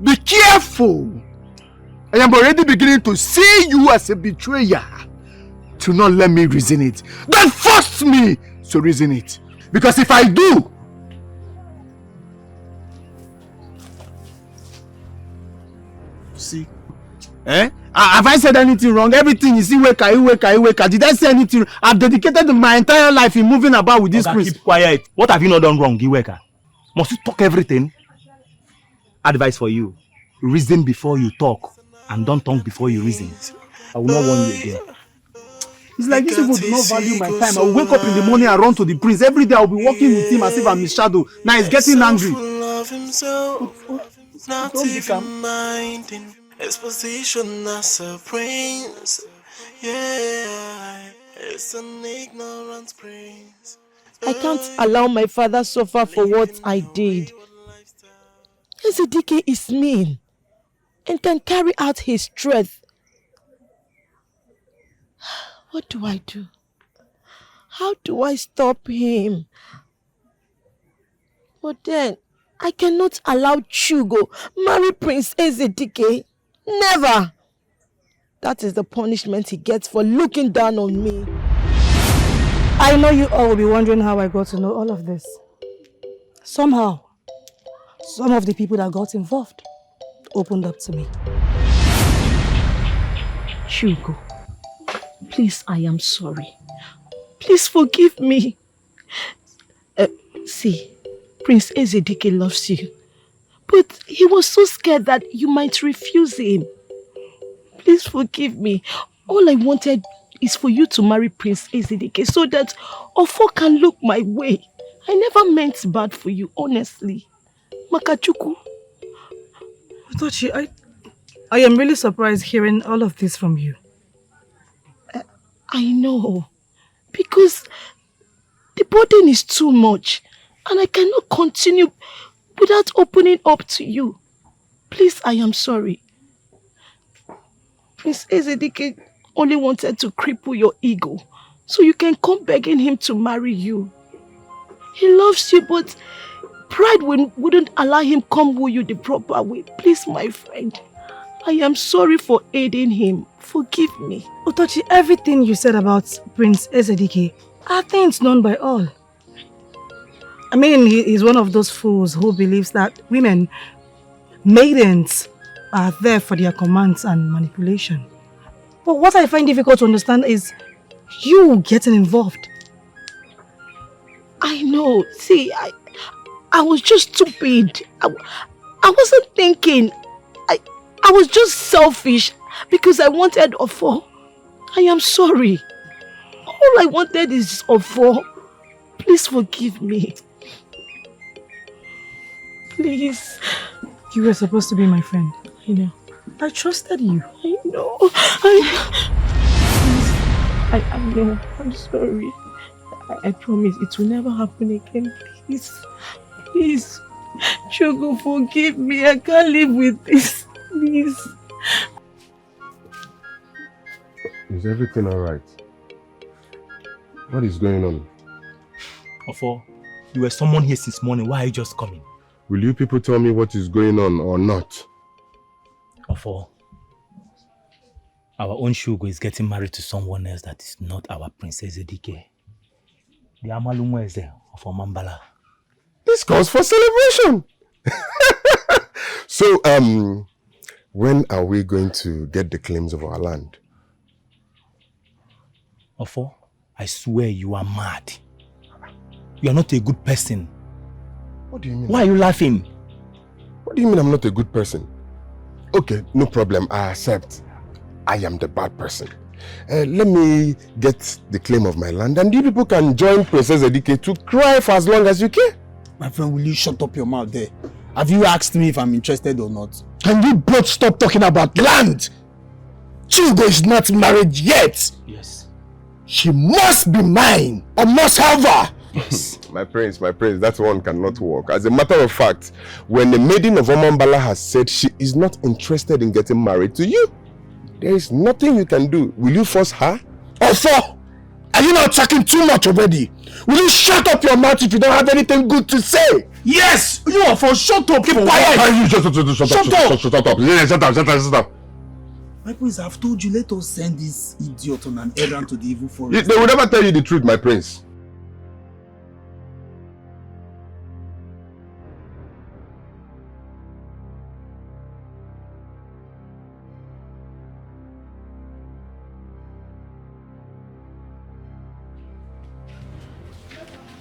Be careful! I am already beginning to see you as a betrayer. To not let me reason it. Don't force me to reason it. Because if I do, see, have I said anything wrong? Everything is Iweka. Did I say anything? I've dedicated my entire life in moving about with this prince. Keep quiet. What have you not done wrong, Iweka? Must you talk everything? Advice for you. Reason before you talk. And don't talk before you reason. I will not warn you again. It's like these people do not value my time. I will wake up in the morning and run to the prince. Every day I will be walking with him as if I'm his shadow. Now he's getting angry. Not even minding his position as a prince. Yeah, it's an ignorant prince. I can't allow my father suffer for what I did. Ezedike is mean and can carry out his threat. What do I do? How do I stop him? But then, I cannot allow Chugo marry Prince Ezedike. Never! That is the punishment he gets for looking down on me. I know you all will be wondering how I got to know all of this. Somehow, some of the people that got involved opened up to me. Chugo, please, I am sorry. Please forgive me. See, Prince Ezedike loves you. But he was so scared that you might refuse him. Please forgive me. All I wanted is for you to marry Prince Ezedike so that Ofo can look my way. I never meant bad for you, honestly. Makachuku. Otochi, I am really surprised hearing all of this from you. I know. Because the burden is too much. And I cannot continue without opening up to you. Please, I am sorry. Prince Ezedike only wanted to cripple your ego so you can come begging him to marry you. He loves you, but pride wouldn't allow him come woo you the proper way. Please, my friend, I am sorry for aiding him. Forgive me. Otochi, everything you said about Prince Ezedike are things known by all. I mean, he is one of those fools who believes that women, maidens, are there for their commands and manipulation. But what I find difficult to understand is you getting involved. I know. See, I was just stupid. I wasn't thinking. I was just selfish because I wanted Ofo. I am sorry. All I wanted is Ofo. Please forgive me. Please. You were supposed to be my friend. I know. I trusted you. I know. I know. I'm sorry. I promise it will never happen again. Please. Please. Chugo, forgive me. I can't live with this. Please. Is everything alright? What is going on? Ofo, you were someone here since morning. Why are you just coming? Will you people tell me what is going on or not? Ofo, our own Chugo is getting married to someone else that is not our Princess Ezedike. The Amalumweze of Omambala. This calls for celebration! So, when are we going to get the claims of our land? Ofo, I swear you are mad. You are not a good person. What do you mean? Why are you laughing? What do you mean I'm not a good person? Okay, no problem. I accept. I am the bad person. Let me get the claim of my land and you people can join Princess Ezedike to cry for as long as you can. My friend, will you shut up your mouth there? Have you asked me if I'm interested or not? Can you both stop talking about land? Chugo is not married yet. Yes. She must be mine. I must have her. Yes. My prince, that one cannot work. As a matter of fact, when the maiden of Omambala has said she is not interested in getting married to you, there is nothing you can do. Will you force her? Ofo, are you not talking too much already? Will you shut up your mouth if you don't have anything good to say? Yes! You Ofo, shut up! Keep quiet! You shut up. My prince, I've told you, let us send this idiot on an errand to the evil forest. They will never tell you the truth, my prince.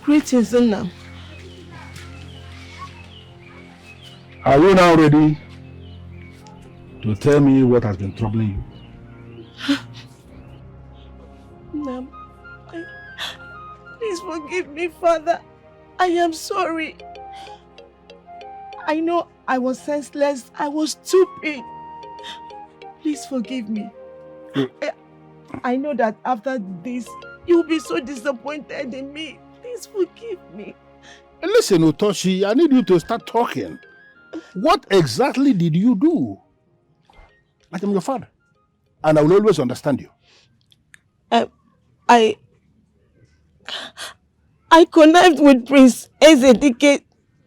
Greetings, Nna. Are you now ready to tell me what has been troubling you? Nna, please forgive me, Father. I am sorry. I know I was senseless. I was stupid. Please forgive me. I know that after this, you'll be so disappointed in me. Please forgive me. Listen, Otoshi, I need you to start talking. What exactly did you do? I am your father, and I will always understand you. I connived with Prince Ezedike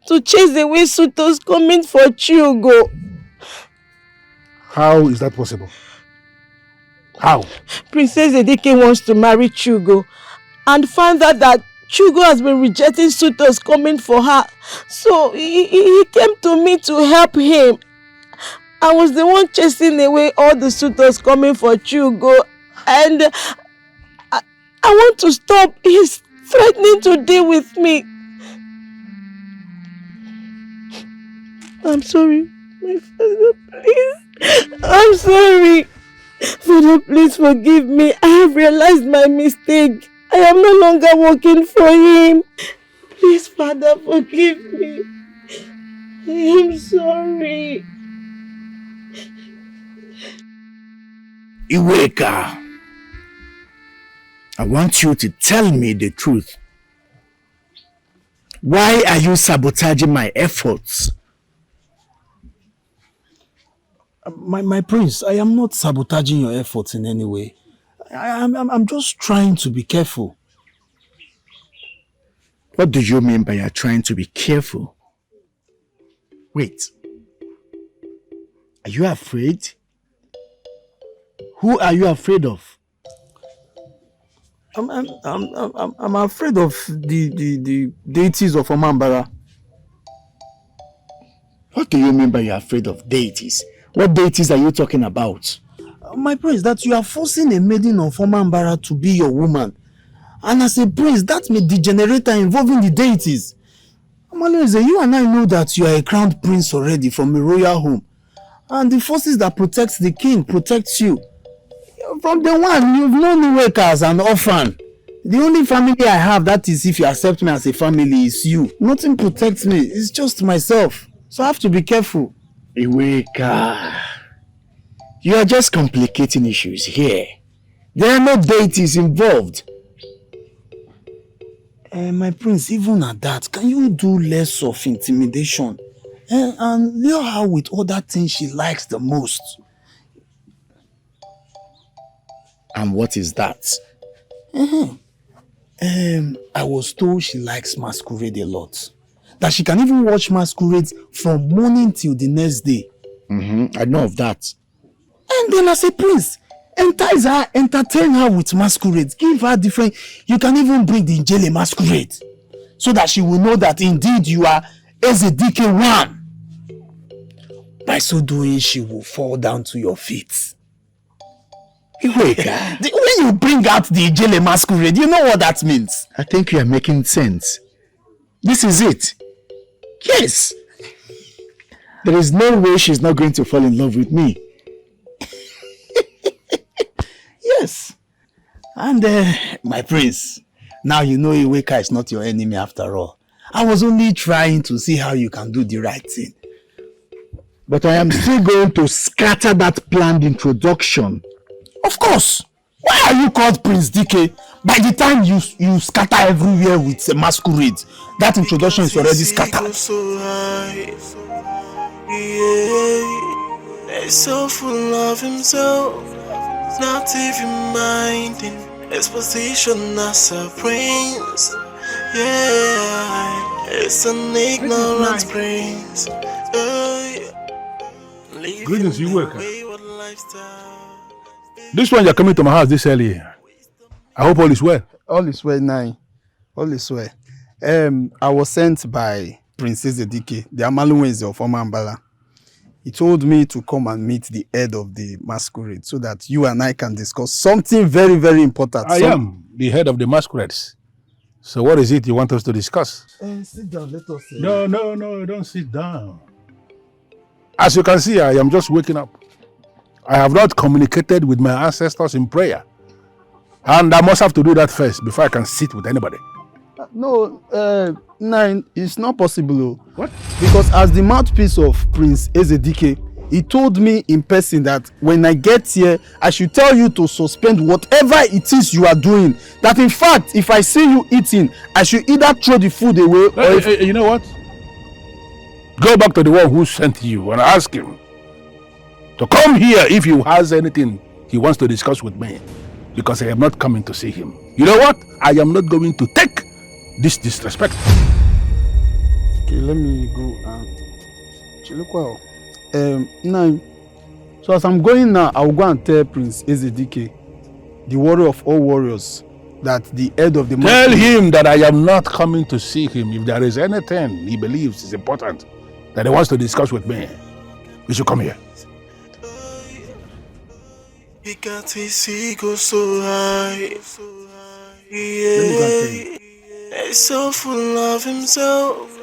to chase away suitors coming for Chugo. How is that possible? How? Prince Ezedike wants to marry Chugo and found out that Chugo has been rejecting suitors coming for her. So he came to me to help him. I was the one chasing away all the suitors coming for Chugo, and I want to stop. He's threatening to deal with me. I'm sorry, my father, please. I'm sorry. Father, please forgive me. I have realized my mistake. I am no longer working for him. Please, Father, forgive me. I am sorry. Iweka, I want you to tell me the truth. Why are you sabotaging my efforts? My prince, I am not sabotaging your efforts in any way. I'm just trying to be careful. What do you mean by you're trying to be careful? Wait. Are you afraid? Who are you afraid of? I'm afraid of the deities of Omambara. What do you mean by you're afraid of deities? What deities are you talking about? My prince, that you are forcing a maiden of Omambara to be your woman. And as a prince, that may degenerate and involving the deities. Amalueze, you and I know that you are a crowned prince already from a royal home. And the forces that protect the king protects you. From the one, you've known Iweka as an orphan. The only family I have, that is if you accept me as a family, is you. Nothing protects me. It's just myself. So I have to be careful. Iweka, you are just complicating issues here. There are no deities involved. My prince, even at that, can you do less of intimidation? And lure her with other things she likes the most. And what is that? I was told she likes Masquerade a lot. That she can even watch Masquerade from morning till the next day. I know of that. And then as a prince, entice her, entertain her with Masquerade. Give her different... You can even bring the Njele Masquerade. So that she will know that indeed you are Ezedike one. By so doing, she will fall down to your feet. Iweka, When you bring out the Njele Masquerade, you know what that means. I think you are making sense. This is it. Yes. There is no way she's not going to fall in love with me. Yes. And my prince, now you know Iweka is not your enemy after all. I was only trying to see how you can do the right thing. But I am still going to scatter that planned introduction. Of course. Why are you called Prince DK? By the time you scatter everywhere with a masquerade, that introduction is already scattered. So high. Yeah. He's so full of himself, not even minding his position as a prince. Yeah, it's an ignorant prince. Greetings, you worker. This one you're coming to my house this early. I hope all is well. All is well, Nai. All is well. I was sent by Princess Edike, the Amaluweze of Omambala. He told me to come and meet the head of the masquerade so that you and I can discuss something very, very important. I am the head of the masquerades. So what is it you want us to discuss? Sit down, let us say. No, don't sit down. As you can see, I am just waking up. I have not communicated with my ancestors in prayer. And I must have to do that first before I can sit with anybody. No, Nine, it's not possible. What? Because as the mouthpiece of Prince Ezedike, he told me in person that when I get here, I should tell you to suspend whatever it is you are doing. That in fact, if I see you eating, I should either throw the food away or you know what? Go back to the one who sent you and ask him to come here if he has anything he wants to discuss with me. Because I am not coming to see him. You know what? I am not going to take this disrespect. Okay, let me go and now, so as I'm going now, I'll go and tell Prince Ezedike, the warrior of all warriors, that the head of the tell him that I am not coming to see him. If there is anything he believes is important that he wants to discuss with me, he should come here. He got his ego so high. Yeah. He's so full of himself,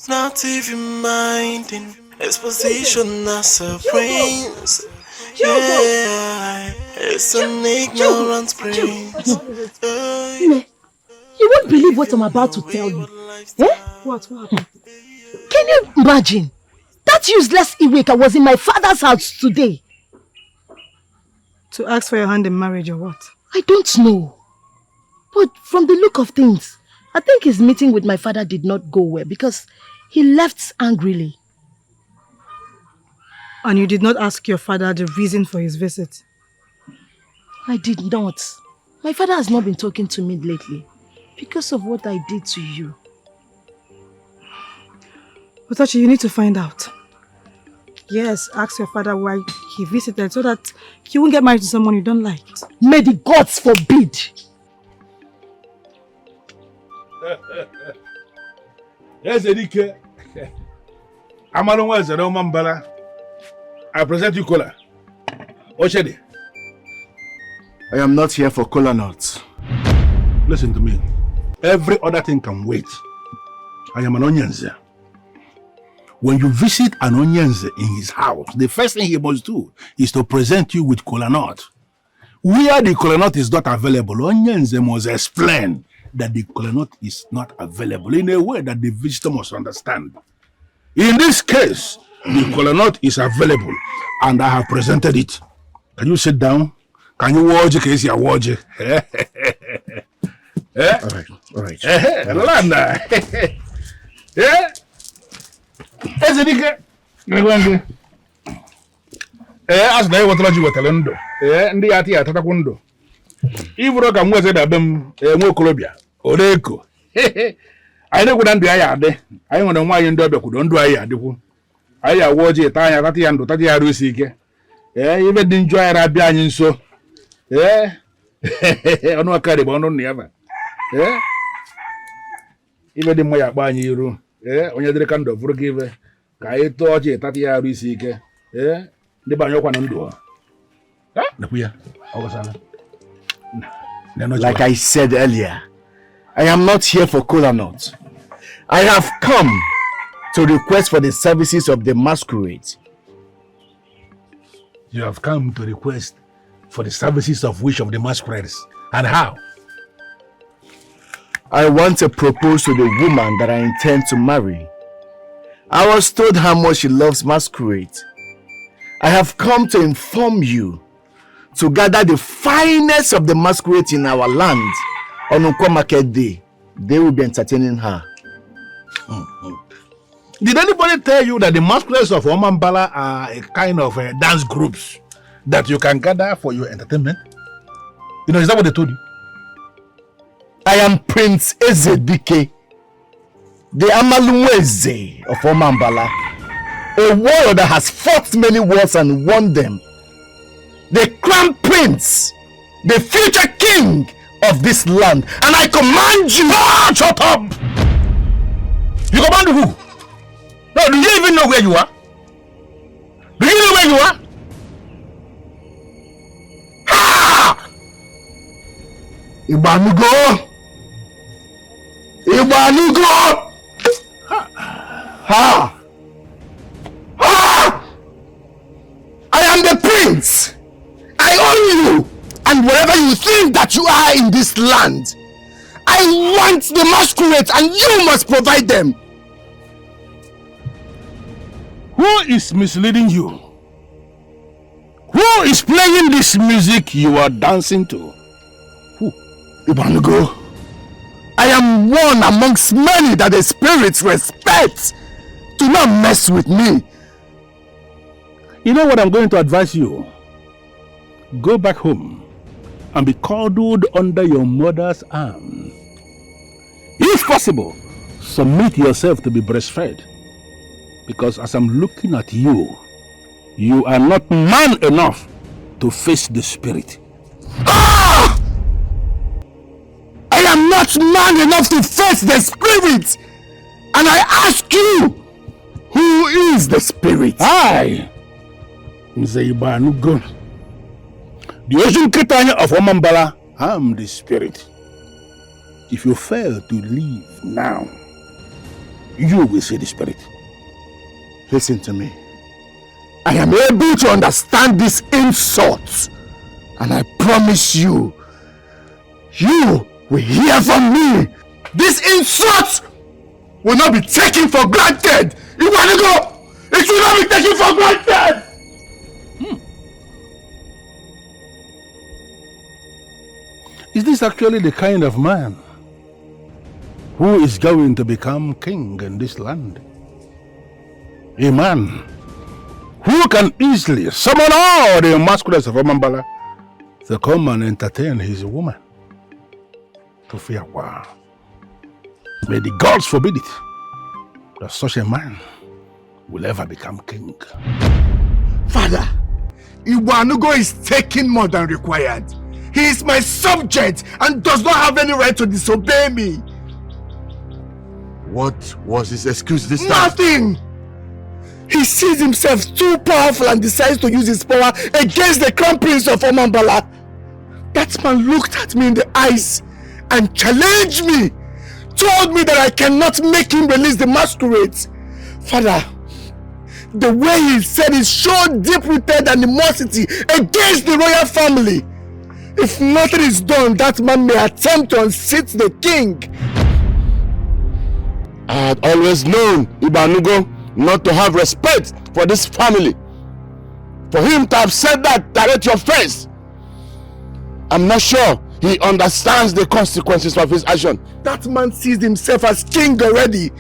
not even minding his position as a prince. Yeah, it's an ignorant prince. You won't believe what I'm about to tell you. Eh? What happened? Can you imagine? That useless Iweka was in my father's house today. To ask for your hand in marriage or what? I don't know. But from the look of things, I think his meeting with my father did not go well because he left angrily. And you did not ask your father the reason for his visit? I did not. My father has not been talking to me lately because of what I did to you. Otachi, you need to find out. Yes, ask your father why he visited so that you won't get married to someone you don't like. May the gods forbid! Yes, Edike. Amaluweze of Omambala. I present you Kola. Oshede. I am not here for kola nuts. Listen to me. Every other thing can wait. I am an Onyenze. When you visit an Onyenze in his house, the first thing he must do is to present you with kola nut. Where the kola nut is not available, Onyenze must explain that the kola nut is not available in a way that the visitor must understand. In this case, the kola nut is available and I have presented it. Can you sit down? Can you watch it? Can you watch it? All right. Landa. Yeah. Ezedike. As na wetara ji wetara ndo. Ndị ati ya tatakwu ndo. Iburo ka mweze da bem nwe okorobịa. Oreko. Anyị na-ekwu ndụ anyị adị. Anyị nwere nwaanyị ndị ọbịa kwudo ndụ anyị adịkwu. Anyị awo ji ta anya tati ya ndụ tati ya rusi ike. Ibe dị njọ anyị na-abịa anyị nso. Ọnụ aka dị bụ ọnụ nna ya ba. Ibe dị mma ya akpa anyị iru. Onye dịrị ka ndụ vụrụ gị ibe ka anyị tụọ ọchị tata ya arụ isi ike ndị banye ọkwa na ndụ Like I said earlier, I am not here for kola nuts. I have come to request for the services of the masquerade. You have come to request for the services of which of the masquerades and how? I want to propose to the woman that I intend to marry. I was told how much she loves Masquerade. I have come to inform you to gather the finest of the masquerade in our land on Unko Market Day. They will be entertaining her. Did anybody tell you that the masquerades of Omambala are a kind of dance groups that you can gather for your entertainment? You know, is that what they told you? I am Prince Ezedike, the Amalumweze of Omambala, a warrior that has fought many wars and won them. The crown prince, the future king of this land, and I command you. Ah, shut up! You command who? No, do you even know where you are? Do you know where you are? Ah! Ibanugo! Ibanugo! Ha! Ha! I am the prince! I own you! And wherever you think that you are in this land, I want the masquerade and you must provide them! Who is misleading you? Who is playing this music you are dancing to? Who? Ibanugo, I am one amongst many that the spirits respect. Do not mess with me. You know what I'm going to advise you? Go back home and be coddled under your mother's arm. If possible, submit yourself to be breastfed. Because as I'm looking at you, you are not man enough to face the spirit. Ah! I am not man enough to face the spirit. And I ask you, who is the spirit? I, Nzeibanugo, the Ocean Ketanya of Omambala, am the spirit. If you fail to leave now, you will see the spirit. Listen to me. I am able to understand these insults. And I promise you, you will hear from me. These insults will not be taken for granted. You want to go? It will not be taken for granted. Is this actually the kind of man who is going to become king in this land? A man who can easily summon all the masquerades of Omambala to come and entertain his woman. To fear, wow. May the gods forbid it that such a man will ever become king. Father, Iwanugo is taking more than required. He is my subject and does not have any right to disobey me. What was his excuse this time? Nothing! He sees himself too powerful and decides to use his power against the crown prince of Omambala. That man looked at me in the eyes and challenged me. Told me that I cannot make him release the masquerades. Father, the way he said it showed deep-rooted animosity against the royal family. If nothing is done, that man may attempt to unseat the king. I had always known Ibanugo not to have respect for this family. For him to have said that direct your face, I'm not sure he understands the consequences of his action. That man sees himself as king already.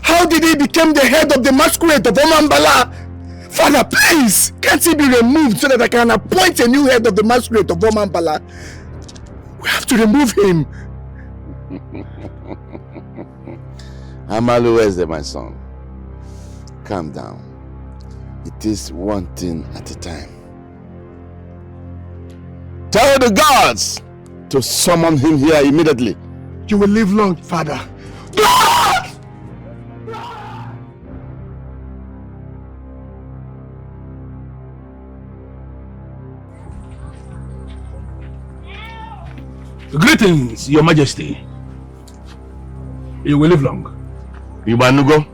How did he become the head of the masquerade of Omambala? Father, please, can't he be removed so that I can appoint a new head of the masquerade of Omambala? We have to remove him. Amaluweze, my son. Calm down. It is one thing at a time. Tell the gods to summon him here immediately. You will live long, Father. Greetings, Your Majesty. You will live long. Ibanugo,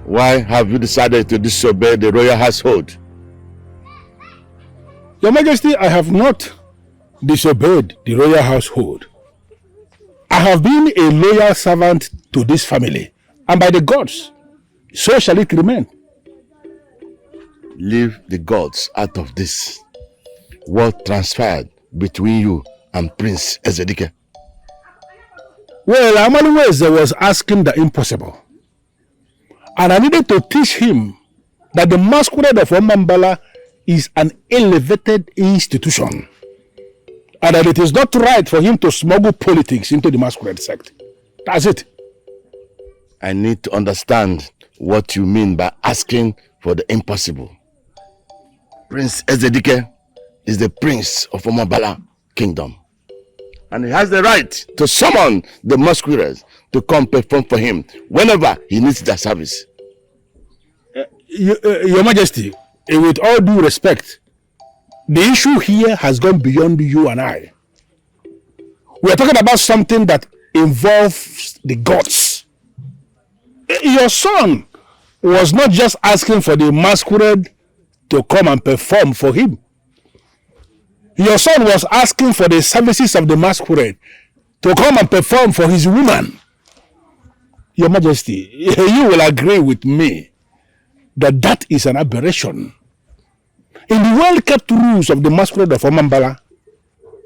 why have you decided to disobey the royal household? Your Majesty, I have not disobeyed the royal household. I have been a loyal servant to this family, and by the gods, so shall it remain. Leave the gods out of this. what transpired between you and Prince Ezedike? Well, Amaluweze was asking the impossible. And I needed to teach him that the Masquerade of Omambala is an elevated institution. And that it is not right for him to smuggle politics into the Masquerade sect. That's it. I need to understand what you mean by asking for the impossible. Prince Ezedike is the prince of Omambala kingdom. And he has the right to summon the masquerades to come perform for him whenever he needs their service. Your Majesty, with all due respect, the issue here has gone beyond you and I. We are talking about something that involves the gods. Your son was not just asking for the masquerade to come and perform for him. Your son was asking for the services of the masquerade to come and perform for his woman. Your Majesty, you will agree with me that that is an aberration. In the well-kept rules of the Masquerade of Omambala,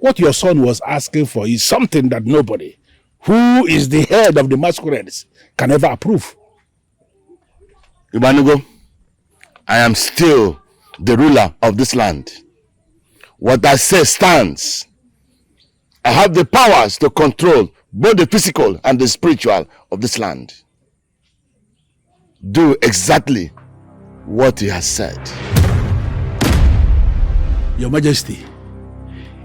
what your son was asking for is something that nobody, who is the head of the masquerades, can ever approve. Ibanugo, I am still the ruler of this land. What I say stands. I have the powers to control both the physical and the spiritual of this land. Do exactly what he has said. Your Majesty,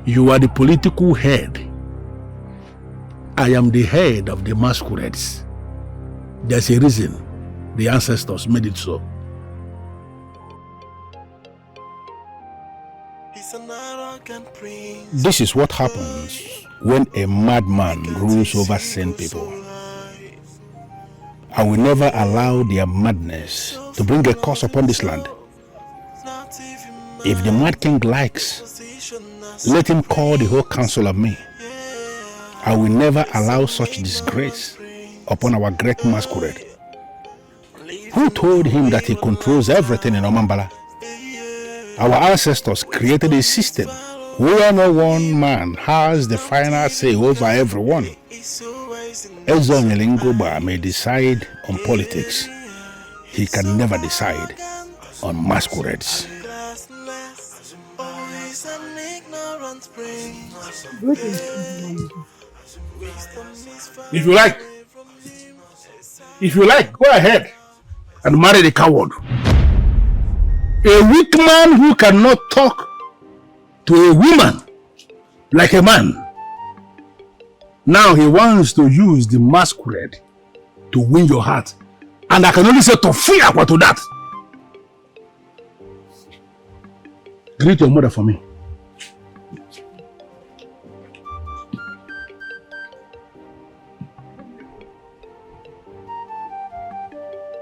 you are the political head. I am the head of the masquerades. There's a reason the ancestors made it so. This is what happens when a madman rules over sane people. I will never allow their madness to bring a curse upon this land. If the Mad King likes, let him call the whole council of me. I will never allow such disgrace upon our great masquerade. Who told him that he controls everything in Omambala? Our ancestors created a system where no one man has the final say over everyone. Ezonyelingoba may decide on politics. He can never decide on masquerades. If you like, go ahead and marry the coward. A weak man who cannot talk to a woman like a man. Now he wants to use the masquerade to win your heart. And I can only say to free up to that. Greet your mother for me.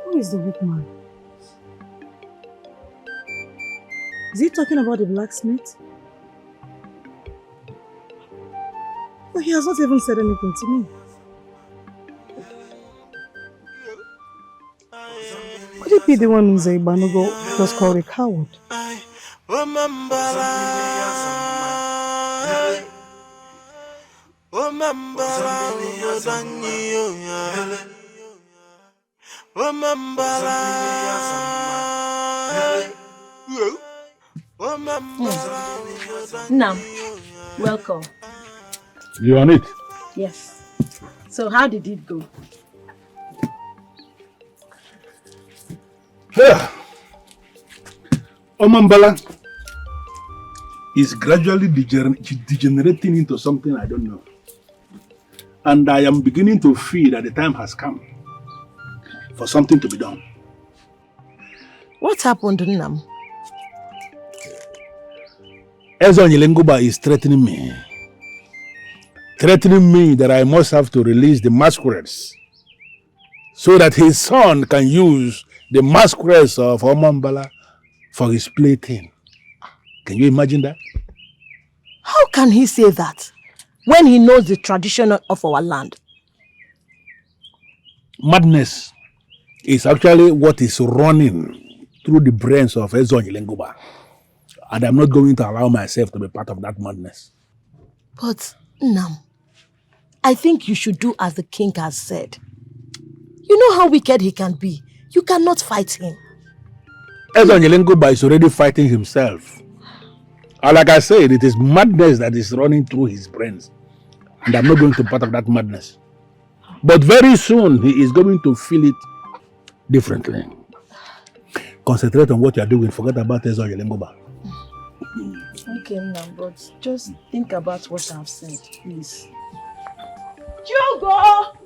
Who is the weak man? Is he talking about the blacksmith? But he has not even said anything to me. Could it be the one who's a Ibanugo just called a coward? Now, welcome. You on it? Yes. So how did it go? Yeah. Omambala is gradually degenerating into something I don't know. And I am beginning to feel that the time has come for something to be done. What happened, Nam? Ezonyelingoba is threatening me. Threatening me that I must have to release the masquerades so that his son can use the masquerades of Omambala for his plaything. Can you imagine that? How can he say that when he knows the tradition of our land? Madness is actually what is running through the brains of Ezonyelingoba. And I'm not going to allow myself to be part of that madness. But, Nam, I think you should do as the king has said. You know how wicked he can be. You cannot fight him. Ezo is already fighting himself. And like I said, it is madness that is running through his brains. And I'm not going to be part of that madness. But very soon, he is going to feel it differently. Concentrate on what you are doing. Forget about Ezo Yelengoba. Okay, Nam, but just think about what I've said, please. Chugo!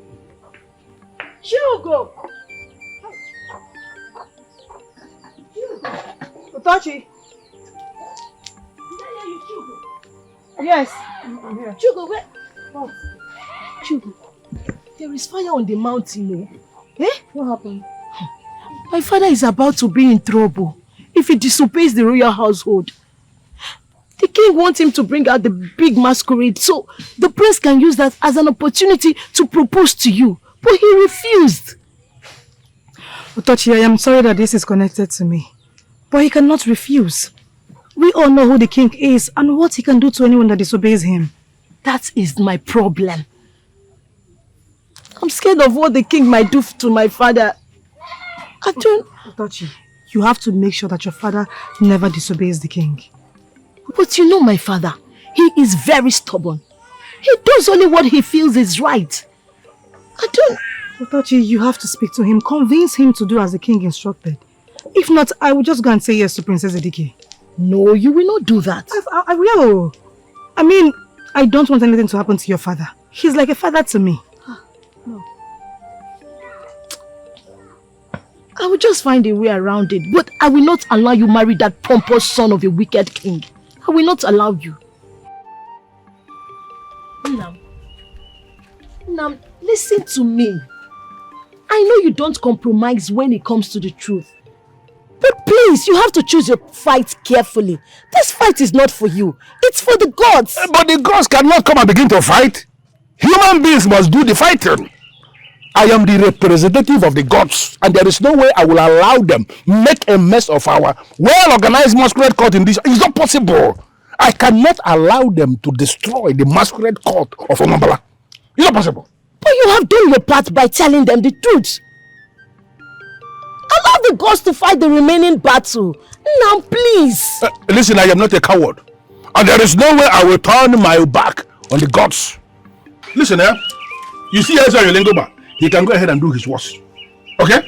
Chugo! Otochi! Yes, I'm here. Chugo, where? Oh. Chugo, there is fire on the mountain, no? Eh? What happened? My father is about to be in trouble if he disobeys the royal household. The king wants him to bring out the big masquerade so the prince can use that as an opportunity to propose to you. But he refused. Otochi, I am sorry that this is connected to me. But he cannot refuse. We all know who the king is and what he can do to anyone that disobeys him. That is my problem. I'm scared of what the king might do to my father. I don't... Otochi, you have to make sure that your father never disobeys the king. But you know my father. He is very stubborn. He does only what he feels is right. I don't... Otochi, you have to speak to him. Convince him to do as the king instructed. If not, I will just go and say yes to Princess Edike. No, you will not do that. I will. I mean, I don't want anything to happen to your father. He's like a father to me. No. I will just find a way around it, but I will not allow you marry that pompous son of a wicked king. I will not allow you. Nam, listen to me. I know you don't compromise when it comes to the truth. But please, you have to choose your fight carefully. This fight is not for you. It's for the gods. But the gods cannot come and begin to fight. Human beings must do the fighting. I am the representative of the gods, and there is no way I will allow them make a mess of our well-organized masquerade court in this. It's not possible. I cannot allow them to destroy the masquerade court of Omambala. It's not possible. But you have done your part by telling them the truth. Allow the gods to fight the remaining battle. Now, please. Listen, I am not a coward. And there is no way I will turn my back on the gods. Listen, you see Ezra Yolengoba? He can go ahead and do his worst. Okay?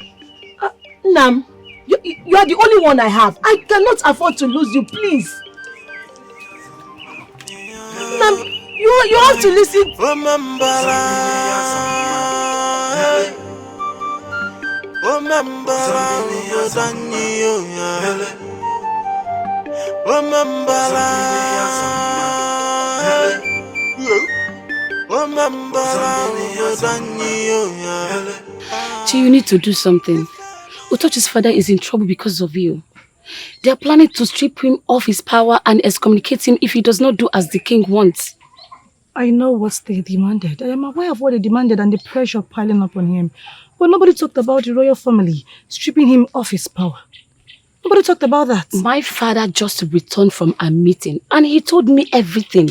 Nam, you are the only one I have. I cannot afford to lose you, please. Nam, you have to listen. Chi, you need to do something. Utochi's father is in trouble because of you. They are planning to strip him of his power and excommunicate him if he does not do as the king wants. I know what they demanded. I am aware of what they demanded and the pressure piling up on him. But nobody talked about the royal family stripping him of his power. Nobody talked about that. My father just returned from a meeting and he told me everything.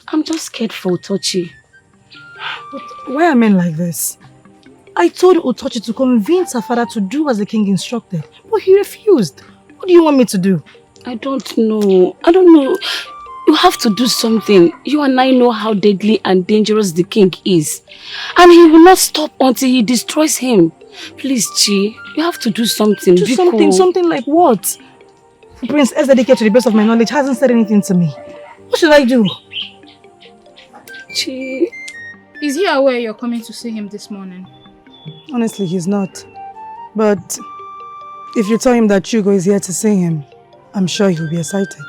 I'm just scared for Utochi. But why are men like this? I told Utochi to convince her father to do as the king instructed, but he refused. What do you want me to do? I don't know. You have to do something. You and I know how deadly and dangerous the king is. And he will not stop until he destroys him. Please, Chi, you have to do something. Do something? Something like what? Prince Ezedike, to the best of my knowledge, hasn't said anything to me. What should I do? Chi... Is he aware you're coming to see him this morning? Honestly, he's not. But if you tell him that Chugo is here to see him, I'm sure he'll be excited.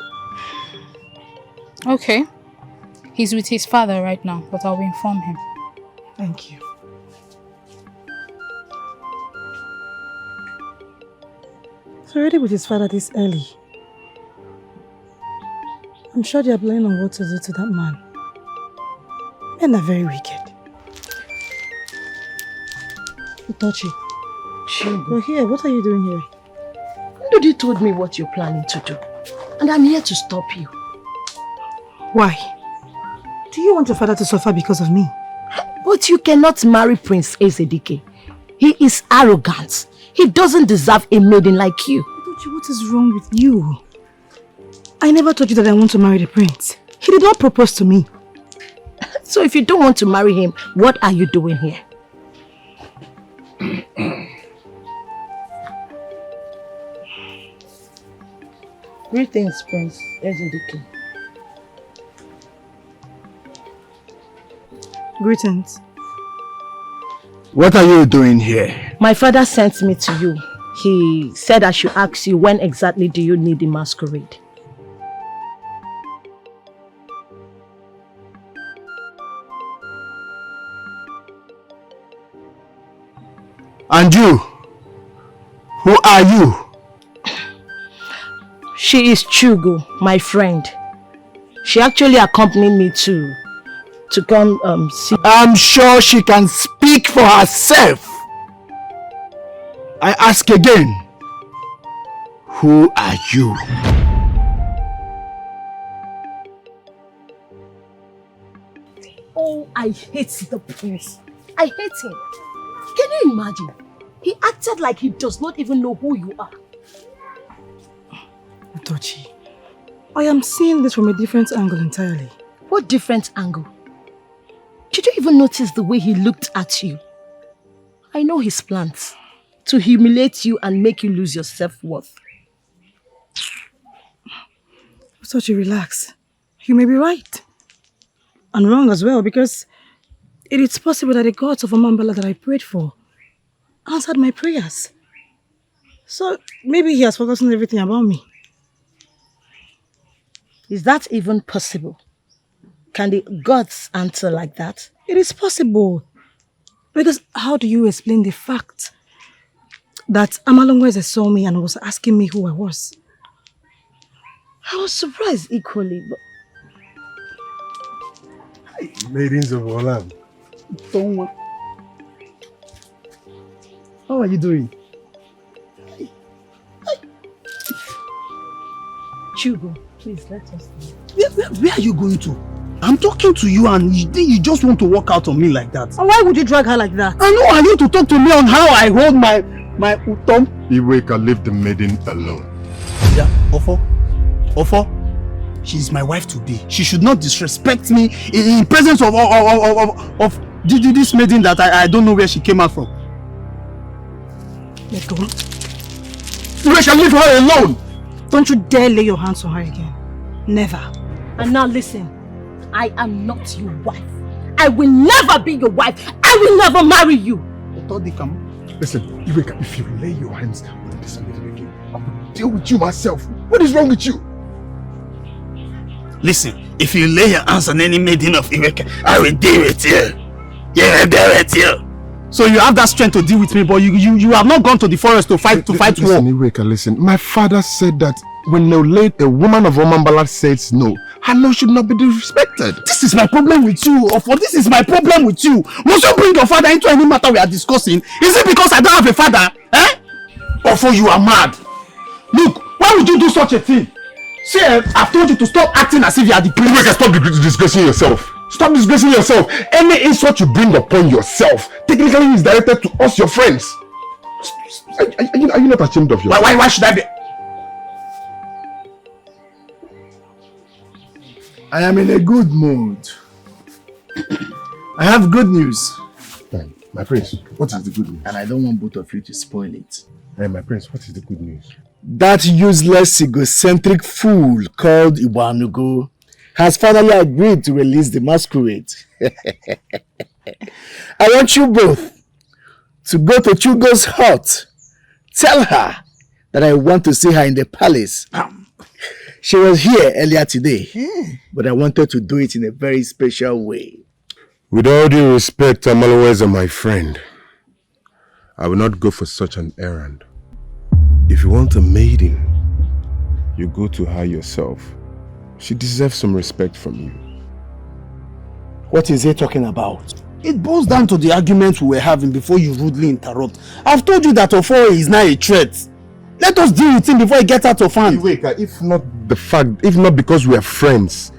Okay. He's with his father right now, but I'll inform him. Thank you. So already with his father this early. I'm sure they are planning on what to do to that man. Men are very wicked. Utochi. Chugo. You're here. What are you doing here? Nobody told me what you're planning to do. And I'm here to stop you. Why? Do you want your father to suffer because of me? But you cannot marry Prince Ezedike. He is arrogant. He doesn't deserve a maiden like you. Udochi, what is wrong with you? I never told you that I want to marry the prince. He did not propose to me. So if you don't want to marry him, what are you doing here? Greetings, Prince Ezedike. Greetings. What are you doing here? My father sent me to you. He said I should ask you, when exactly do you need the masquerade? And you? Who are you? She is Chugo, my friend. She actually accompanied me to come see. I'm sure she can speak for herself. I ask again, who are you? Oh, I hate the prince. I hate him. Can you imagine? He acted like he does not even know who you are. Udochi, I am seeing this from a different angle entirely. What different angle? Did you even notice the way he looked at you? I know his plans. To humiliate you and make you lose your self-worth. Udochi, relax. You may be right. And wrong as well, because it is possible that the gods of Omambala that I prayed for answered my prayers. So maybe he has forgotten everything about me. Is that even possible? Can the gods answer like that? It is possible. Because how do you explain the fact that Amalungweze saw me and was asking me who I was? I was surprised equally, but... Maidens of Olam. How are you doing? Chugo, please let us Where are you going to? I'm talking to you and you just want to walk out on me like that. And why would you drag her like that? I know, I need to talk to me on how I hold my utom. Iweka, leave the maiden alone. Yeah, Ofo, she's my wife today. She should not disrespect me in presence of this maiden that I don't know where she came out from. Let go. Iweka, leave her alone! Don't you dare lay your hands on her again. Never. And now listen, I am not your wife. I will never be your wife. I will never marry you. Listen, Iweka, if you lay your hands on this maiden again, I will deal with you myself. What is wrong with you? Listen, if you lay your hands on any maiden of Iweka, I will deal with you. Yeah, I deal with you. So you have that strength to deal with me, but you have not gone to the forest to fight war. Listen, Iweka, listen. My father said that when a woman of Omambala says no, her no should not be disrespected. This is my problem with you, Ofo. This is my problem with you. Must you bring your father into any matter we are discussing? Is it because I don't have a father? Eh? Ofo, you are mad. Look, why would you do such a thing? See, I've told you to stop acting as if you are the prince. Iweka, stop disgracing yourself. Stop disgracing yourself. Any insult you bring upon yourself technically is directed to us, your friends. Are you not ashamed of yourself? Why should I be? I am in a good mood. I have good news. My prince, what is the good news? And I don't want both of you to spoil it. My prince, what is the good news? That useless, egocentric fool called Iwanugo has finally agreed to release the masquerade. I want you both to go to Chugo's hut. Tell her that I want to see her in the palace. She was here earlier today, but I wanted to do it in a very special way. With all due respect, Amalungweze, my friend, I will not go for such an errand. If you want a maiden, you go to her yourself. She deserves some respect from you. What is he talking about? It boils down to the argument we were having before you rudely interrupt. I've told you that Ofo is now a threat. Let us deal with him before he gets out of hand. Iweka, if not because we are friends,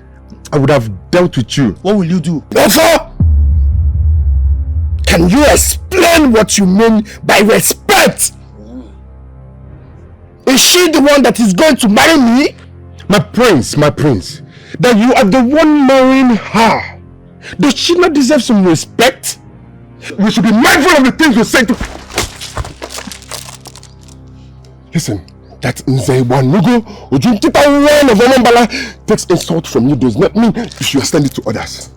I would have dealt with you. What will you do? Therefore, can you explain what you mean by respect? Is she the one that is going to marry me? My prince, that you are the one marrying her. Does she not deserve some respect? We should be mindful of the things we say to... Listen, that Nzewanugo Ojuntipa one of Omambala takes insult from you does not mean you should extend it to others.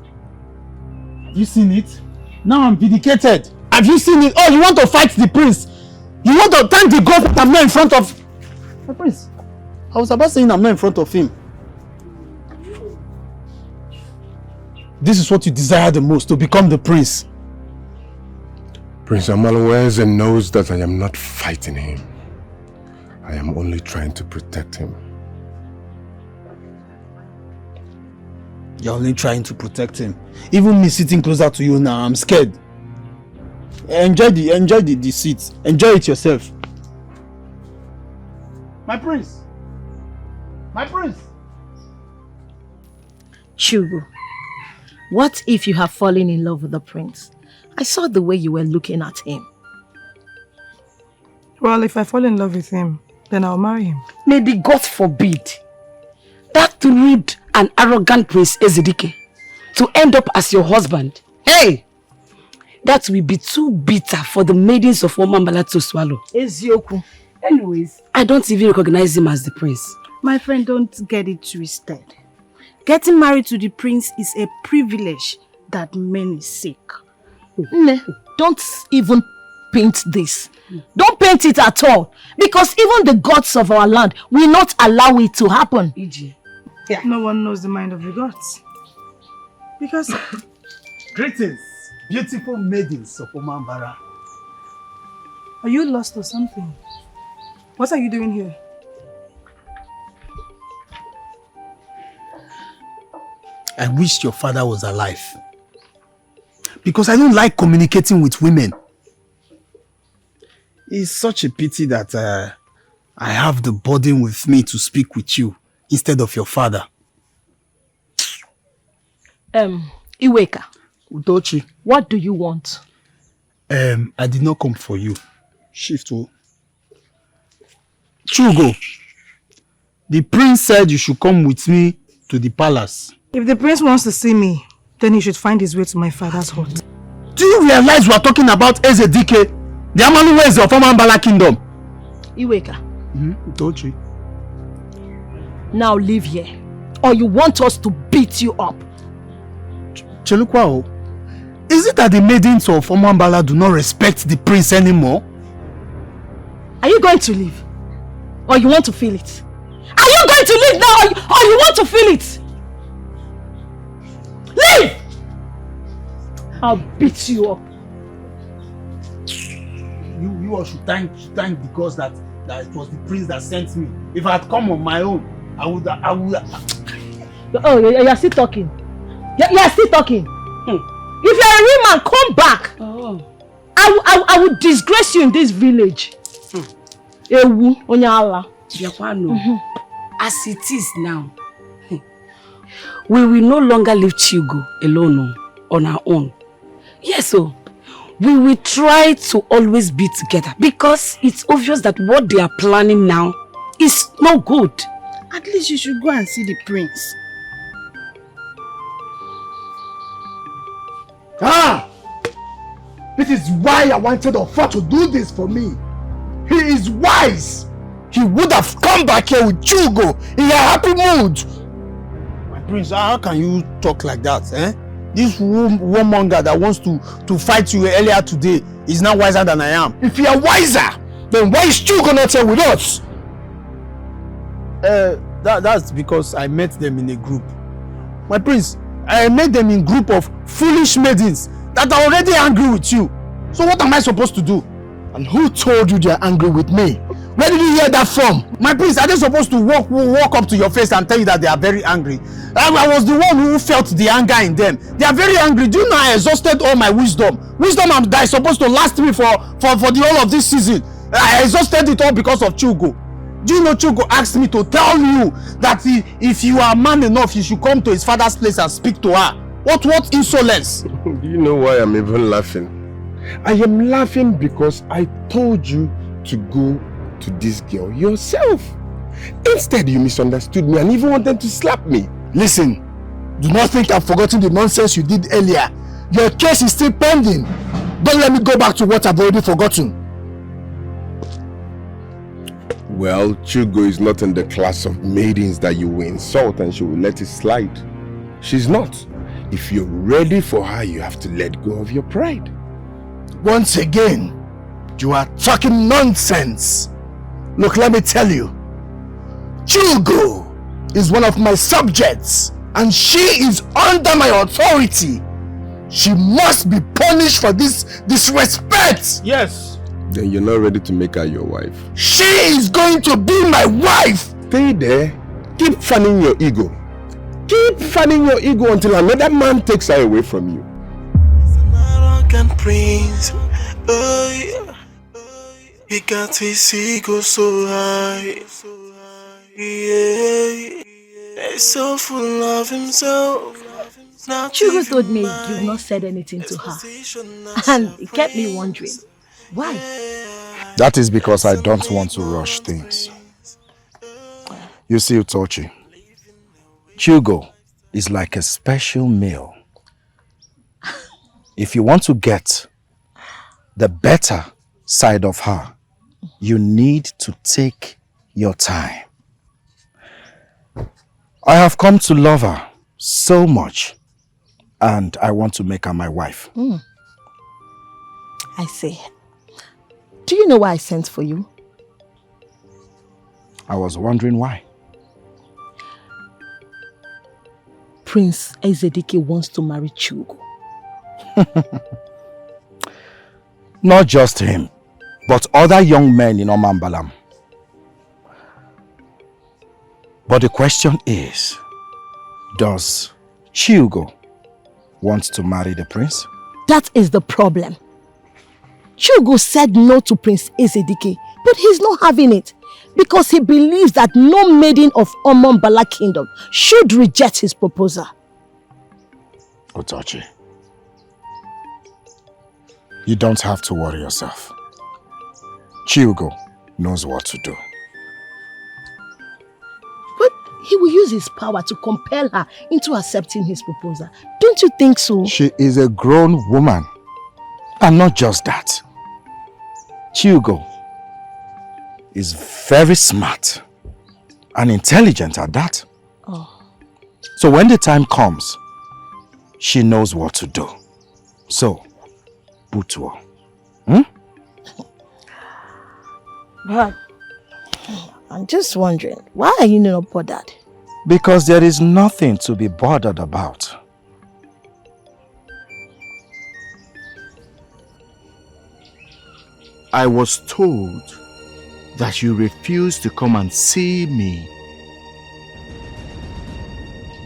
Have you seen it? Now I'm vindicated. Have you seen it? Oh, you want to fight the prince? You want to thank the God that I'm not in front of... My prince, I was about saying I'm not in front of him. This is what you desire the most, to become the prince. Prince Amaluweze knows that I am not fighting him. I am only trying to protect him. You're only trying to protect him. Even me sitting closer to you now, I'm scared. Enjoy the seat. Enjoy it yourself. My prince! My prince! Chugo, what if you have fallen in love with the prince? I saw the way you were looking at him. Well, if I fall in love with him, then I'll marry him. May the God forbid that rude and arrogant Prince Ezedike to end up as your husband. Hey! That will be too bitter for the maidens of Omambala to swallow. Ezioku. Anyways, I don't even recognize him as the prince. My friend, don't get it twisted. Getting married to the prince is a privilege that many seek. Ne, don't even paint this. Don't paint it at all. Because even the gods of our land will not allow it to happen. Yeah. No one knows the mind of the gods. Because... Greetings, beautiful maidens of Omambara. Are you lost or something? What are you doing here? I wish your father was alive. Because I don't like communicating with women. It's such a pity that I have the burden with me to speak with you instead of your father. Iweka. Udochi. What do you want? I did not come for you. Shift. Chugo. The prince said you should come with me to the palace. If the prince wants to see me, then he should find his way to my father's hut. Do you realize we are talking about Ezedike, the Amaluweze of Omambala kingdom? Iweka. Udochi. Now leave here, or you want us to beat you up. Chelukwa, is it that the maidens of Omambala do not respect the prince anymore? Are you going to leave? Or you want to feel it? Are you going to leave now or you want to feel it? Leave! I'll beat you up. You all should thank the gods that it was the prince that sent me. If I had come on my own, I would. Oh, you're still talking. You're still talking. If you're a real man, come back. Oh. I will disgrace you in this village. Ewu, Onyala. As it is now, we will no longer leave Chugo alone on our own. Yes, so we will try to always be together because it's obvious that what they are planning now is no good. At least you should go and see the prince. This is why I wanted Ofo to do this for me. He is wise. He would have come back here with Chugo in a happy mood. My prince, how can you talk like that? This warmonger that wants to fight you earlier today is now wiser than I am. If you are wiser, then why is Chugo not here with us? That's because I met them in a group. My prince, I met them in a group of foolish maidens that are already angry with you. So what am I supposed to do? And who told you they are angry with me? Where did you hear that from? My prince, are they supposed to walk up to your face and tell you that they are very angry? I was the one who felt the anger in them. They are very angry. Do you know I exhausted all my wisdom? Wisdom that is supposed to last me for the whole of this season. I exhausted it all because of Chugo. Do you know Chugo asked me to tell you that if you are man enough, you should come to his father's place and speak to her? What insolence? Do you know why I'm even laughing? I am laughing because I told you to go to this girl yourself. Instead, you misunderstood me and even wanted to slap me. Listen, do not think I've forgotten the nonsense you did earlier. Your case is still pending. Don't let me go back to what I've already forgotten. Well, Chugo is not in the class of maidens that you will insult and she will let it slide. She's not. If you're ready for her, you have to let go of your pride. Once again, you are talking nonsense. Look, let me tell you. Chugo is one of my subjects and she is under my authority. She must be punished for this disrespect. Yes. Then you're not ready to make her your wife. She is going to be my wife. Stay there. Keep fanning your ego. Keep fanning your ego until another man takes her away from you. Arrogant prince, he got his ego so high. Yeah, he's so full of himself. Chugo told me you've not said anything to her, and it kept me wondering, why? That is because I don't want to rush things. You see, Utochi, Chugo is like a special meal. If you want to get the better side of her, you need to take your time. I have come to love her so much, and I want to make her my wife. I see. Do you know why I sent for you? I was wondering why. Prince Ezedike wants to marry Chugo. Not just him, but other young men in Omambalam. But the question is, does Chugo want to marry the prince? That is the problem. Chugo said no to Prince Ezedike, but he's not having it because he believes that no maiden of Omambala kingdom should reject his proposal. Utochi, you don't have to worry yourself. Chugo knows what to do. But he will use his power to compel her into accepting his proposal. Don't you think so? She is a grown woman. And not just that. Chugo is very smart and intelligent at that. Oh. So when the time comes, she knows what to do. So, Butuo. But I'm just wondering, why are you not bothered? Because there is nothing to be bothered about. I was told that you refused to come and see me.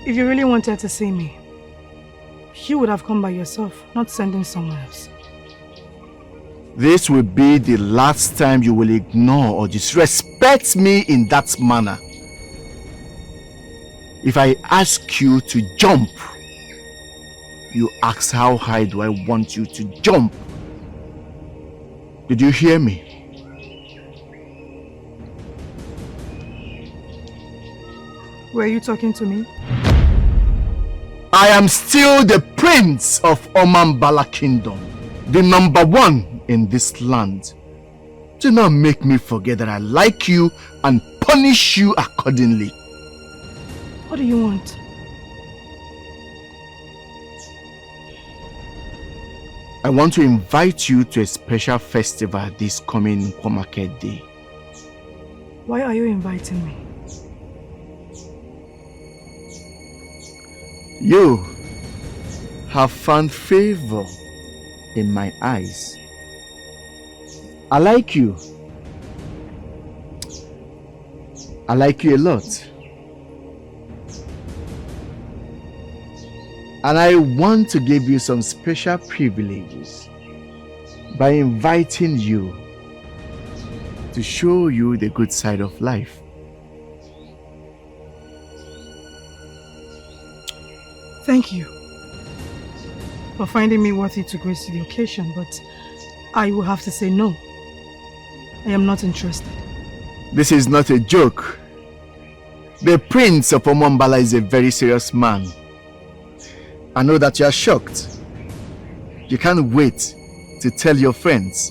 If you really wanted to see me, you would have come by yourself, not sending someone else. This will be the last time you will ignore or disrespect me in that manner. If I ask you to jump, you ask how high do I want you to jump. Did you hear me? Were you talking to me? I am still the prince of Omambala Kingdom, the #1 in this land. Do not make me forget that I like you and punish you accordingly. What do you want? I want to invite you to a special festival this coming Market Day. Why are you inviting me? You have found favor in my eyes. I like you. I like you a lot. And I want to give you some special privileges by inviting you to show you the good side of life. Thank you for finding me worthy to grace the occasion, but I will have to say no. I am not interested. This is not a joke. The Prince of Omombala is a very serious man. I know that you are shocked. You can't wait to tell your friends.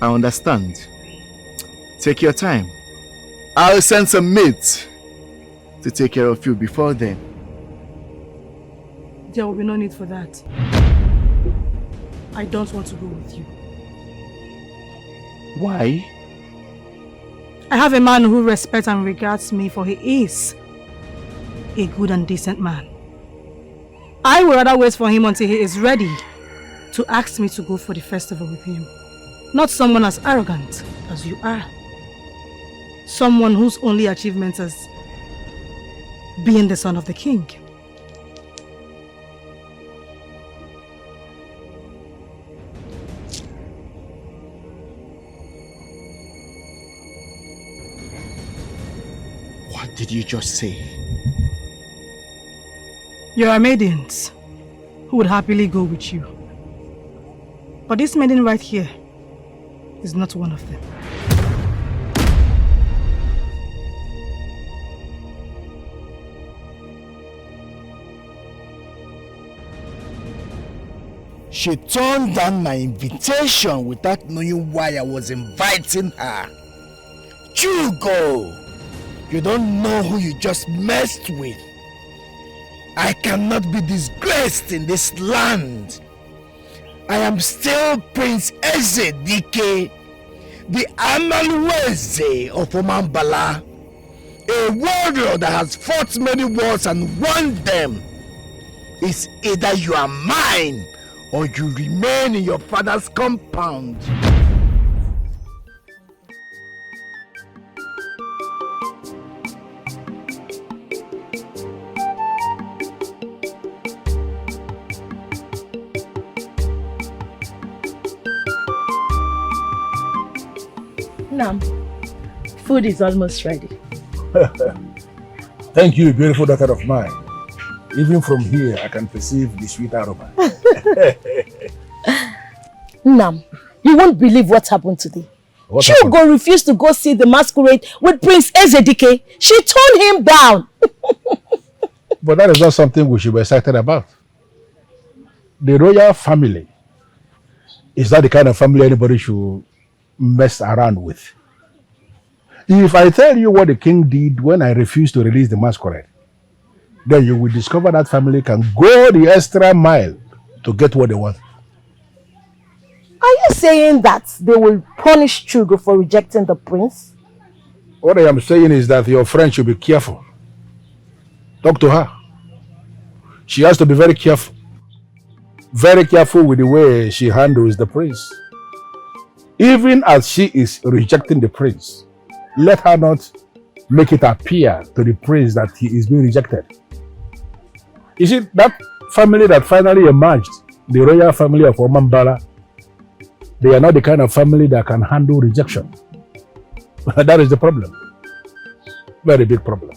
I understand. Take your time. I'll send some mates to take care of you before then. There will be no need for that. I don't want to go with you. Why? I have a man who respects and regards me for he is a good and decent man. I would rather wait for him until he is ready to ask me to go for the festival with him. Not someone as arrogant as you are. Someone whose only achievement is being the son of the king. What did you just say? There are maidens who would happily go with you. But this maiden right here is not one of them. She turned down my invitation without knowing why I was inviting her. Chugo! You don't know who you just messed with. I cannot be disgraced in this land. I am still Prince Ezedike, the Amalueze of Omambala, a warrior that has fought many wars and won them. It's either you are mine or you remain in your father's compound. Nam, food is almost ready. Thank you, beautiful daughter of mine. Even from here, I can perceive the sweet aroma. Nam, you won't believe what happened today. Chugo refused to go see the masquerade with Prince Ezedike. She turned him down. But that is not something we should be excited about. The royal family is not the kind of family anybody should mess around with. If I tell you what the king did when I refused to release the masquerade, then you will discover that family can go the extra mile to get what they want. Are you saying that they will punish Chugo for rejecting the prince? What I am saying is that your friend should be careful. Talk to her. She has to be very careful. Very careful with the way she handles the prince. Even as she is rejecting the prince, let her not make it appear to the prince that he is being rejected. You see, that family that finally emerged, the royal family of Omambala, they are not the kind of family that can handle rejection. That is the problem. Very big problem.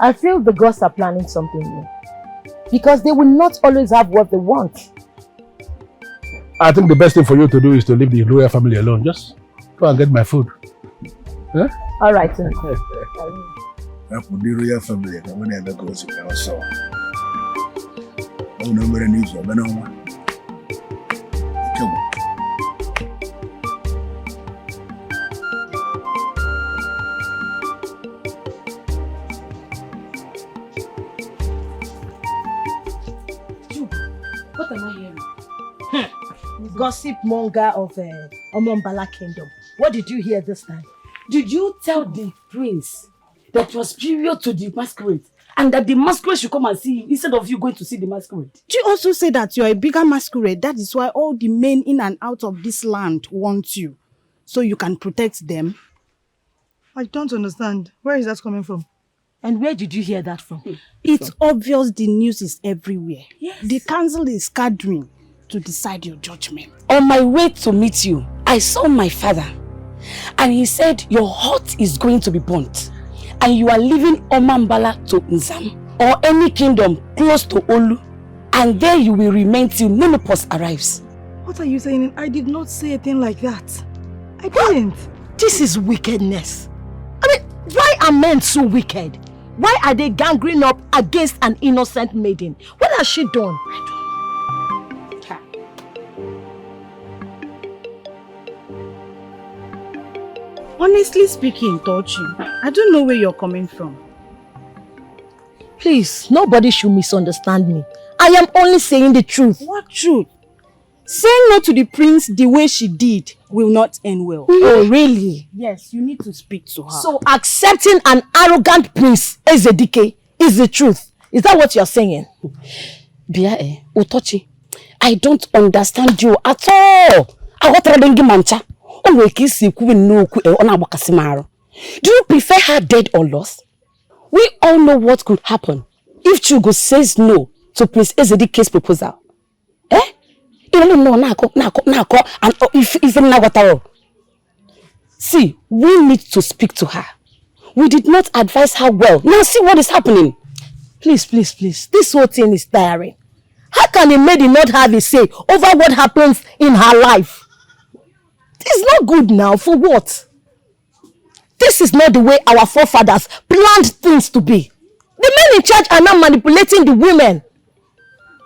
I feel the gods are planning something new. Because they will not always have what they want. I think the best thing for you to do is to leave the royal family alone. Just go and get my food. Huh? All right. The royal family, I want to go to the house. Oh, no more news. What am I hearing? Gossip monger of Omombala Kingdom. What did you hear this time? Did you tell the prince that was period to the masquerade and that the masquerade should come and see him instead of you going to see the masquerade? Did you also say that you are a bigger masquerade? That is why all the men in and out of this land want you, so you can protect them? I don't understand. Where is that coming from? And where did you hear that from? It's obvious the news is everywhere. Yes. The council is gathering to decide your judgment. On my way to meet you, I saw my father and he said your heart is going to be burnt and you are leaving Omambala to Nzam or any kingdom close to Olu, and there you will remain till menopause arrives. What are you saying? I did not say a thing like that. I didn't. This is wickedness. I mean, why are men so wicked? Why are they ganging up against an innocent maiden? What has she done? Honestly speaking, Tochi, I don't know where you're coming from. Please, nobody should misunderstand me. I am only saying the truth. What truth? Saying no to the prince the way she did will not end well. Oh, really? Yes, you need to speak to her. So accepting an arrogant prince Ezedike is the truth. Is that what you're saying? Bia, Utochi, I don't understand you at all. Do you prefer her dead or lost? We all know what could happen if Chugo says no to Prince Ezedike's proposal. Eh? See, we need to speak to her. We did not advise her well. Now see what is happening. Please, please, please. This whole thing is tiring. How can a maiden not have a say over what happens in her life? It's not good now. For what? This is not the way our forefathers planned things to be. The men in charge are now manipulating the women.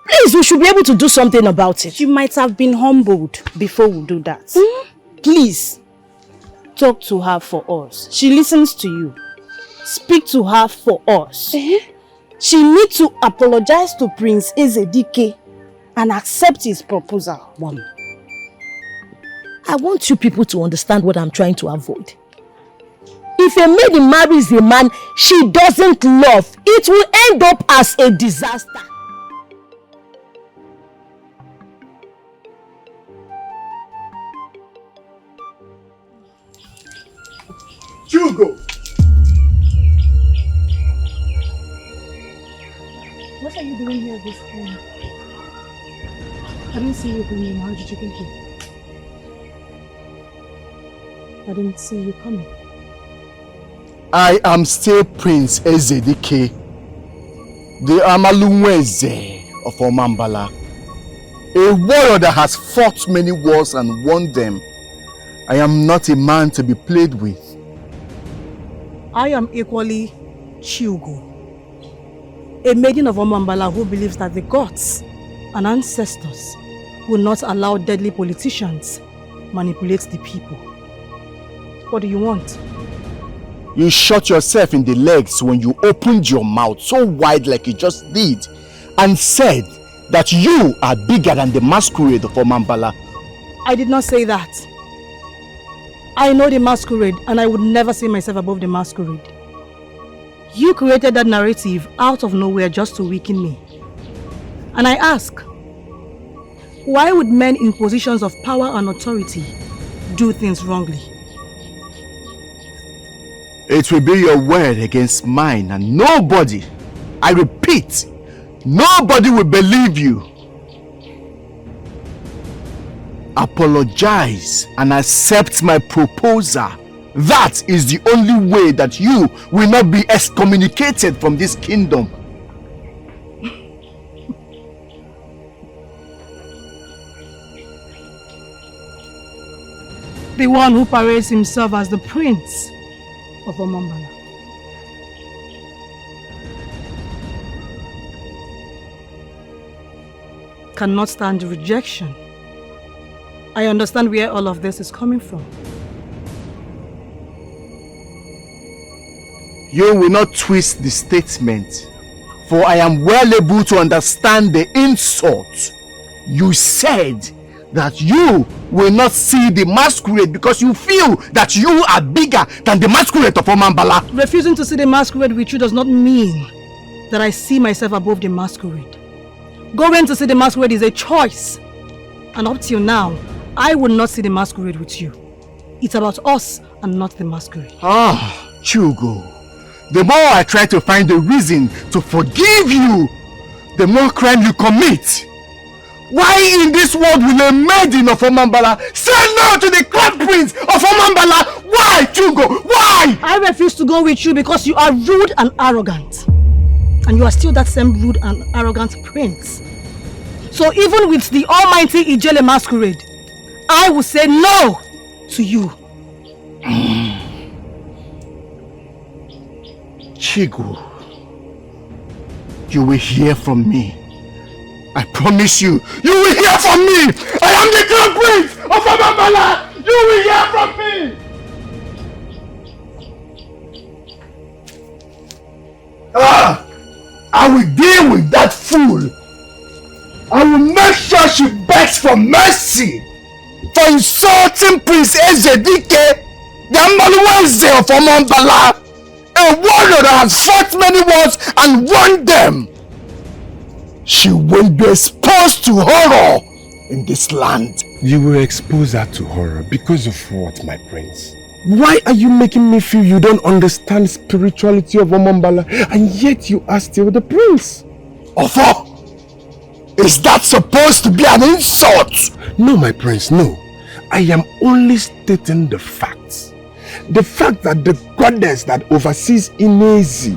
Please, we should be able to do something about it. You might have been humbled before we do that. Please, talk to her for us. She listens to you. Speak to her for us. She needs to apologize to Prince Ezedike and accept his proposal. I want you people to understand what I'm trying to avoid. If a maiden marries a man she doesn't love, it will end up as a disaster. Chugo! What are you doing here this time? I didn't see you coming. How did you get here? I didn't see you coming. I am still Prince Ezedike, the Amalumweze of Omambala, a warrior that has fought many wars and won them. I am not a man to be played with. I am equally Chugo, a maiden of Omambala who believes that the gods and ancestors will not allow deadly politicians manipulate the people. What do you want? You shot yourself in the legs when you opened your mouth so wide like you just did and said that you are bigger than the Masquerade of Omambala. I did not say that. I know the Masquerade and I would never see myself above the Masquerade. You created that narrative out of nowhere just to weaken me. And I ask, why would men in positions of power and authority do things wrongly? It will be your word against mine and nobody, I repeat, nobody will believe you. Apologize and accept my proposal. That is the only way that you will not be excommunicated from this kingdom. The one who parades himself as the prince of Omambala. Cannot stand rejection. I understand where all of this is coming from. You will not twist the statement, for I am well able to understand the insult. You said that you will not see the Masquerade because you feel that you are bigger than the Masquerade of Omambala. Refusing to see the Masquerade with you does not mean that I see myself above the Masquerade. Going to see the Masquerade is a choice. And up till now, I will not see the Masquerade with you. It's about us and not the Masquerade. Ah, Chugo. The more I try to find a reason to forgive you, the more crime you commit. Why in this world will a maiden of Omambala say no to the crown prince of Omambala? Why, Chugo? Why? I refuse to go with you because you are rude and arrogant. And you are still that same rude and arrogant prince. So even with the almighty Ijele Masquerade, I will say no to you. Chugo, you will hear from me. I promise you, you will hear from me. I am the crown prince of Omambala. You will hear from me. I will deal with that fool. I will make sure she begs for mercy for insulting Prince Eze-Dike, the Amaluense of Omambala, a warrior that has fought many wars and won them. She will be exposed to horror in this land. You will expose her to horror because of what, my prince? Why are you making me feel you don't understand spirituality of Omambala and yet you are still the prince? Ofo, is that supposed to be an insult? No, my prince, no. I am only stating the facts. The fact that the goddess that oversees Inezi,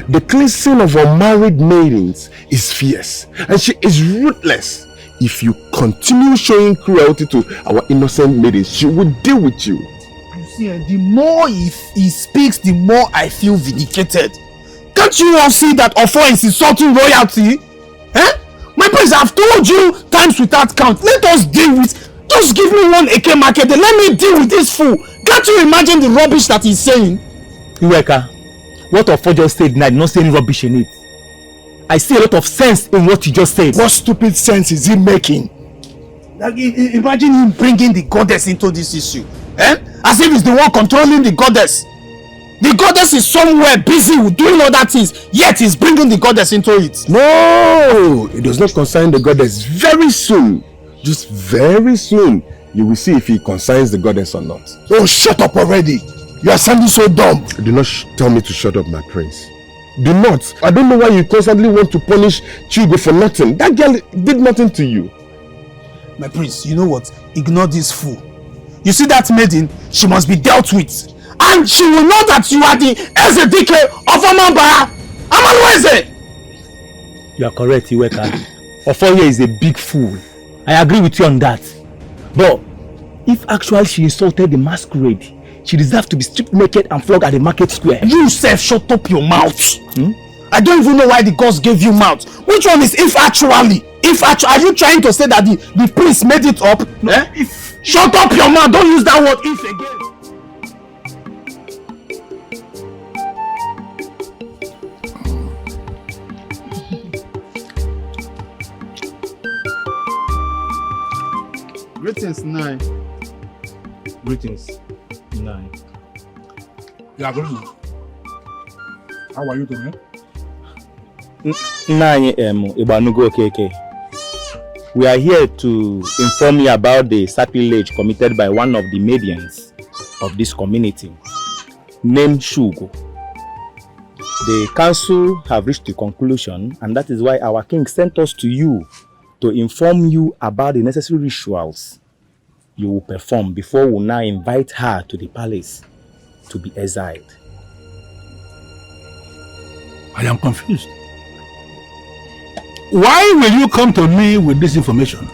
the cleansing of unmarried maidens, is fierce and she is ruthless. If you continue showing cruelty to our innocent maidens, she will deal with you. You see, the more he speaks, the more I feel vindicated. Can't you all see that Ofo is insulting royalty? Eh? My prince, I've told you times without count. Let us deal with. Just give me one AK market, then let me deal with this fool. Can't you imagine the rubbish that he's saying? Iweka, what Ofo just said, I did not say any rubbish in it. I see a lot of sense in what you just said. What stupid sense is he making? Like, imagine him bringing the goddess into this issue. Eh? As if he's the one controlling the goddess. The goddess is somewhere busy with doing other things, yet he's bringing the goddess into it. No, it does not concern the goddess. Very soon, just very soon, you will see if he concerns the goddess or not. Oh, shut up already. You are sounding so dumb. Do not tell me to shut up, my prince. Do not. I don't know why you constantly want to punish Chugo for nothing. That girl did nothing to you. My prince, you know what? Ignore this fool. You see that maiden? She must be dealt with. And she will know that you are the Eze-Dike of Omambala. Amaluense! You are correct, Iweka. Ofo here is a big fool. I agree with you on that. But if actually she insulted the masquerade, she deserves to be stripped naked and flogged at the market square. You self, shut up your mouth. I don't even know why the gods gave you mouth. Which one is if actually? If actually, are you trying to say that the prince made it up? No, eh? Shut up your mouth. Don't use that word if again. Greetings, Nai. Greetings, Nai. Yeah, good. How are you doing? Nai Ibanugo Keke. We are here to inform you about the sacrilege committed by one of the maidens of this community, named Chugo. The council have reached a conclusion, and that is why our king sent us to you to inform you about the necessary rituals you will perform before we now invite her to the palace to be exiled. I am confused. Why will you come to me with this information?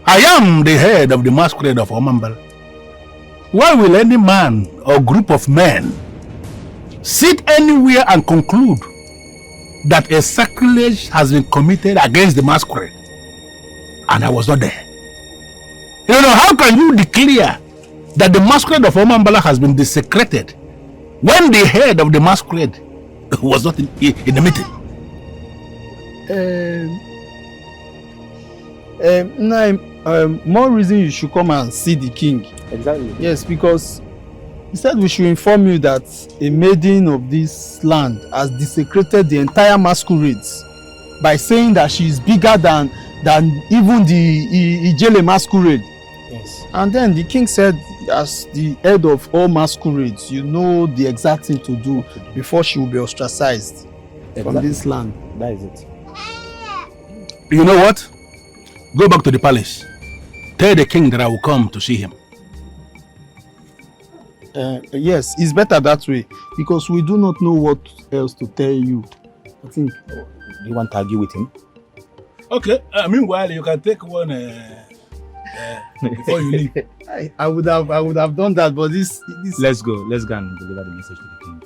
I am the head of the Masquerade of Omambala. Why will any man or group of men sit anywhere and conclude that a sacrilege has been committed against the Masquerade? And I was not there. You know, how can you declare that the Masquerade of Omambala has been desecrated when the head of the Masquerade was not in the meeting? More reason you should come and see the king. Exactly. Yes, because he said we should inform you that a maiden of this land has desecrated the entire masquerades by saying that she is bigger than even the Ijele masquerade. Yes. And then the king said, as the head of all masquerades, you know the exact thing to do before she will be ostracized from this land. That is it. You know what? Go back to the palace. Tell the king that I will come to see him. Yes, it's better that way because we do not know what else to tell you. I think. Do you want to argue with him? Okay. Meanwhile, you can take one before you leave. I would have done that, but this. Let's go. Let's go and deliver the message to the king.